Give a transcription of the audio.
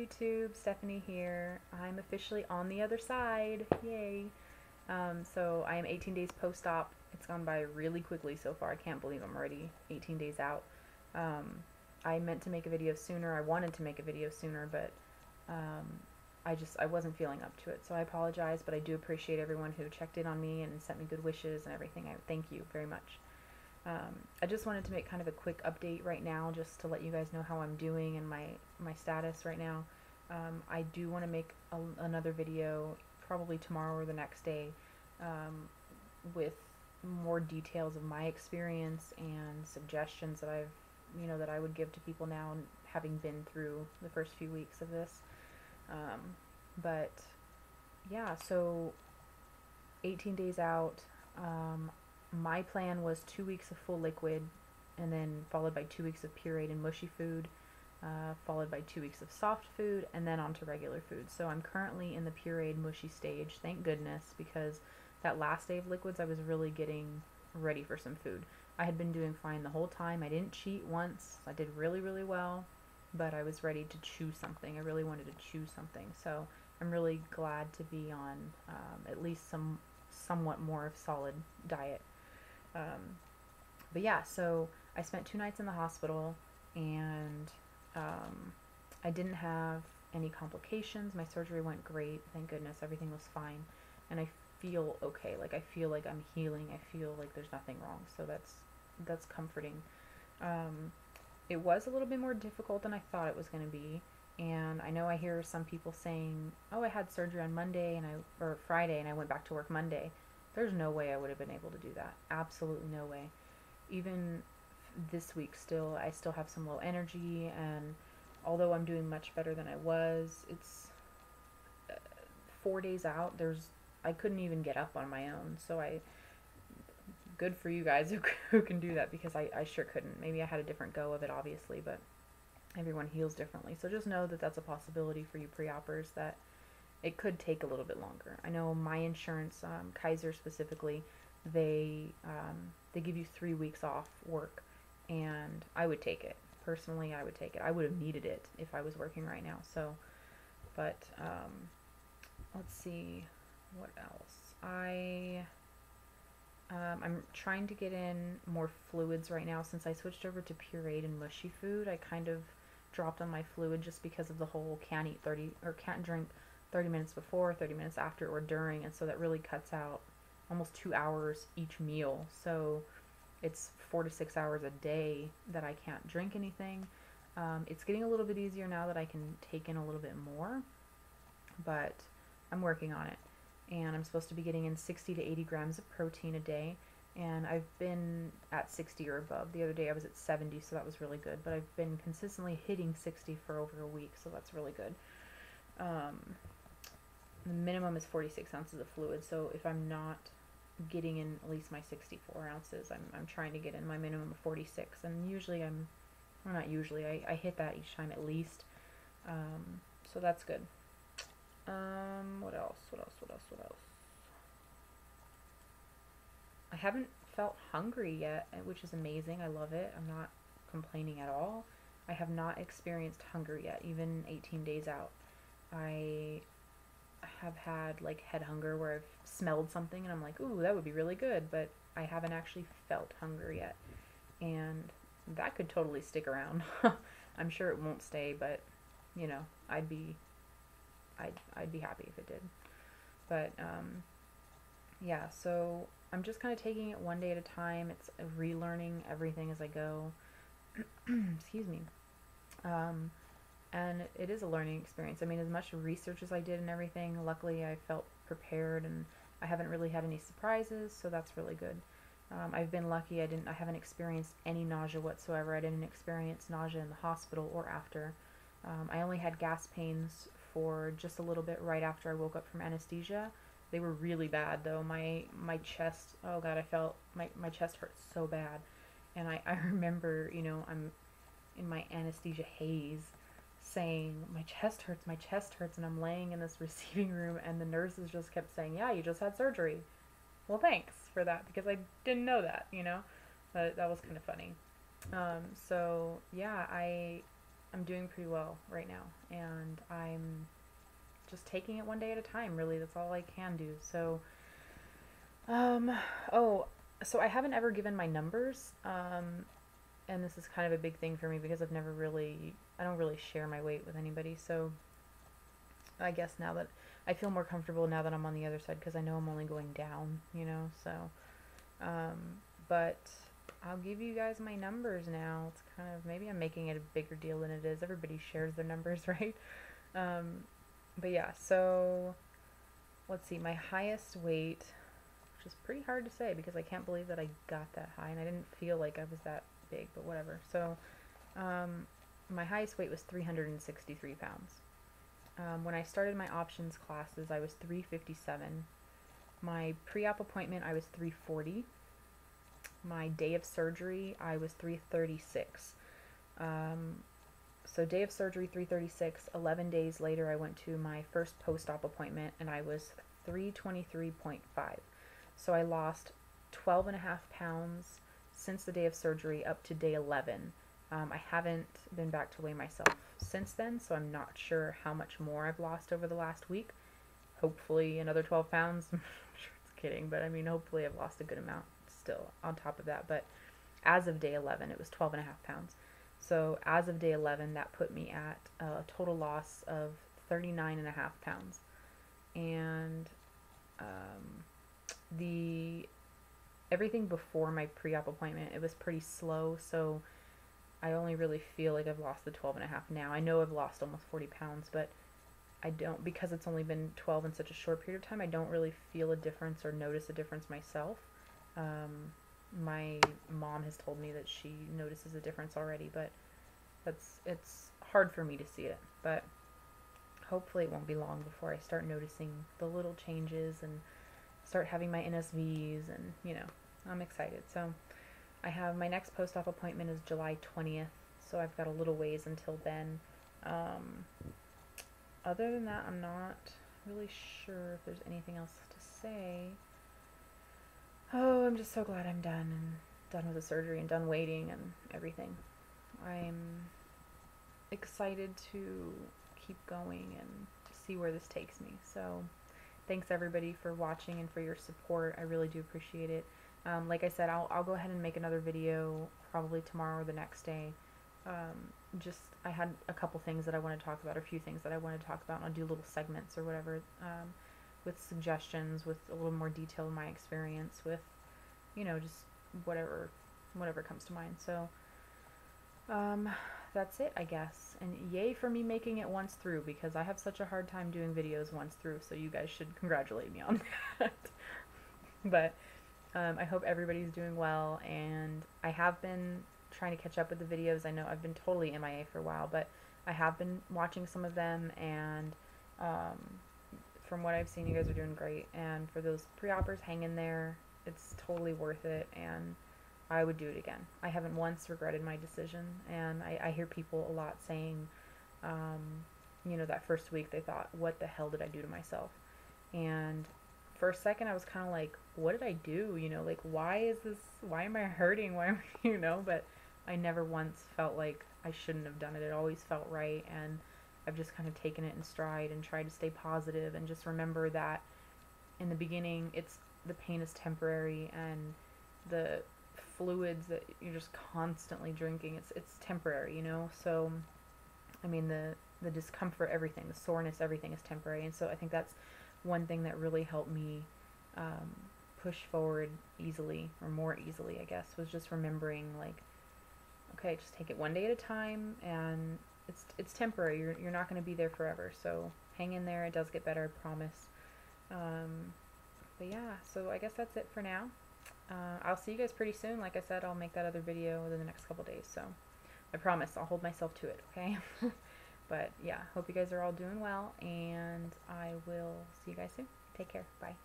YouTube, Stephanie here. I'm officially on the other side. Yay. So I am 18 days post-op. It's gone by really quickly so far. I can't believe I'm already 18 days out. Um, I meant to make a video sooner. I wanted to make a video sooner, but um, I wasn't feeling up to it. So I apologize, but I do appreciate everyone who checked in on me and sent me good wishes and everything. I thank you very much. I just wanted to make kind of a quick update right now just to let you guys know how I'm doing and my status right now. I do want to make another video probably tomorrow or the next day um, with more details of my experience and suggestions that that I would give to people now, having been through the first few weeks of this. Um, but yeah, so 18 days out. My plan was 2 weeks of full liquid, and then followed by 2 weeks of pureed and mushy food, followed by 2 weeks of soft food, and then on to regular food. So I'm currently in the pureed mushy stage, thank goodness, because that last day of liquids I was really getting ready for some food. I had been doing fine the whole time. I didn't cheat once. I did really, really well, but I was ready to chew something. I really wanted to chew something. So I'm really glad to be on at least somewhat more of solid diet. Um, but yeah, so I spent 2 nights in the hospital, and I didn't have any complications. My surgery went great, thank goodness. Everything was fine, and I feel okay. Like I feel like I'm healing. I feel like there's nothing wrong. So that's comforting. Um, it was a little bit more difficult than I thought it was going to be, and I know I hear some people saying, "Oh, I had surgery on Monday or Friday, and I went back to work Monday." There's no way I would have been able to do that. Absolutely no way. Even this week I still have some low energy, and although I'm doing much better than I was, it's 4 days out. I couldn't even get up on my own. So good for you guys who can do that, because I sure couldn't. Maybe I had a different go of it, obviously, but everyone heals differently. So just know that that's a possibility for you pre-oppers, that it could take a little bit longer. I know my insurance, Kaiser specifically, they give you 3 weeks off work, and I would take it. Personally, I would take it. I would have needed it if I was working right now. So, but let's see, what else? I'm trying to get in more fluids right now since I switched over to pureed and mushy food. I kind of dropped on my fluid just because of the whole can't eat 30 or can't drink 30 minutes before, 30 minutes after, or during, and so that really cuts out almost 2 hours each meal. So it's 4 to 6 hours a day that I can't drink anything. It's getting a little bit easier now that I can take in a little bit more, but I'm working on it. And I'm supposed to be getting in 60 to 80 grams of protein a day, and I've been at 60 or above. The other day I was at 70, so that was really good, but I've been consistently hitting 60 for over a week, so that's really good. The minimum is 46 ounces of fluid, so if I'm not getting in at least my 64 ounces, I'm trying to get in my minimum of 46, and usually well, not usually, I hit that each time at least, so that's good. What else? I haven't felt hungry yet, which is amazing. I love it. I'm not complaining at all. I have not experienced hunger yet, even 18 days out. I have had like head hunger where I've smelled something and I'm like, ooh, that would be really good, but I haven't actually felt hunger yet. And that could totally stick around. I'm sure it won't stay, but I'd be happy if it did. But yeah, so I'm just kind of taking it one day at a time. It's relearning everything as I go. Excuse me. And it is a learning experience. I mean, as much research as I did and everything, luckily I felt prepared, and I haven't really had any surprises, so that's really good. I've been lucky. I haven't experienced any nausea whatsoever. I didn't experience nausea in the hospital or after. I only had gas pains for just a little bit right after I woke up from anesthesia. They were really bad though. My chest, oh god, I felt my chest hurt so bad. And I remember, I'm in my anesthesia haze saying, my chest hurts, and I'm laying in this receiving room, and the nurses just kept saying, yeah, you just had surgery. Well, thanks for that, because I didn't know that, but that was kind of funny. So yeah, I'm doing pretty well right now, and I'm just taking it one day at a time, really. That's all I can do. So, um, oh, so I haven't ever given my numbers, and this is kind of a big thing for me because I don't really share my weight with anybody. So I guess now that I feel more comfortable now that I'm on the other side because I know I'm only going down, so, um, but I'll give you guys my numbers now. It's kind of, maybe I'm making it a bigger deal than it is. Everybody shares their numbers, right? Um, but yeah, so let's see, my highest weight, which is pretty hard to say because I can't believe that I got that high and I didn't feel like I was that big, but whatever. So, my highest weight was 363 pounds. When I started my options classes, I was 357. My pre-op appointment, I was 340. My day of surgery, I was 336. So day of surgery, 336. 11 days later, I went to my first post-op appointment, and I was 323.5. So I lost 12 and a half pounds since the day of surgery up to day 11. I haven't been back to weigh myself since then, so I'm not sure how much more I've lost over the last week. Hopefully another 12 pounds. I'm sure it's kidding, but I mean, hopefully I've lost a good amount still on top of that. But as of day 11, it was 12 and a half pounds. So as of day 11, that put me at a total loss of 39 and a half pounds. And the everything before my pre-op appointment, it was pretty slow, so I only really feel like I've lost the 12 and a half now. I know I've lost almost 40 pounds, but I don't, because it's only been 12 in such a short period of time, I don't really feel a difference or notice a difference myself. My mom has told me that she notices a difference already, but it's hard for me to see it. But hopefully it won't be long before I start noticing the little changes and start having my NSVs, and I'm excited. So I have my next post-op appointment is July 20th, so I've got a little ways until then. Other than that, I'm not really sure if there's anything else to say. Oh, I'm just so glad I'm done and done with the surgery and done waiting and everything. I'm excited to keep going and to see where this takes me. So thanks everybody for watching and for your support. I really do appreciate it. Like I said, I'll go ahead and make another video probably tomorrow or the next day. I had a couple things that I want to talk about, or a few things that I want to talk about, and I'll do little segments or whatever, with suggestions, with a little more detail of my experience, with, just whatever comes to mind. So, that's it, I guess. And yay for me making it once through, because I have such a hard time doing videos once through, so you guys should congratulate me on that. But I hope everybody's doing well, and I have been trying to catch up with the videos. I know I've been totally MIA for a while, but I have been watching some of them, and from what I've seen, you guys are doing great. And for those pre-oppers, hang in there. It's totally worth it, and I would do it again. I haven't once regretted my decision, and I hear people a lot saying, that first week they thought, what the hell did I do to myself? And for a second I was kind of like, what did I do? Like, why am I hurting? Why am I, but I never once felt like I shouldn't have done it. It always felt right, and I've just kind of taken it in stride and tried to stay positive and just remember that in the beginning, the pain is temporary, and the fluids that you're just constantly drinking, it's temporary, so I mean, the discomfort, everything, the soreness, everything is temporary. And so I think that's one thing that really helped me push forward easily, or more easily, I guess, was just remembering, like, okay, just take it one day at a time, and it's temporary. You're not going to be there forever, so hang in there. It does get better, I promise. But yeah, so I guess that's it for now. I'll see you guys pretty soon. Like I said, I'll make that other video within the next couple days, so I promise I'll hold myself to it, okay? But yeah, hope you guys are all doing well, and I will see you guys soon. Take care. Bye.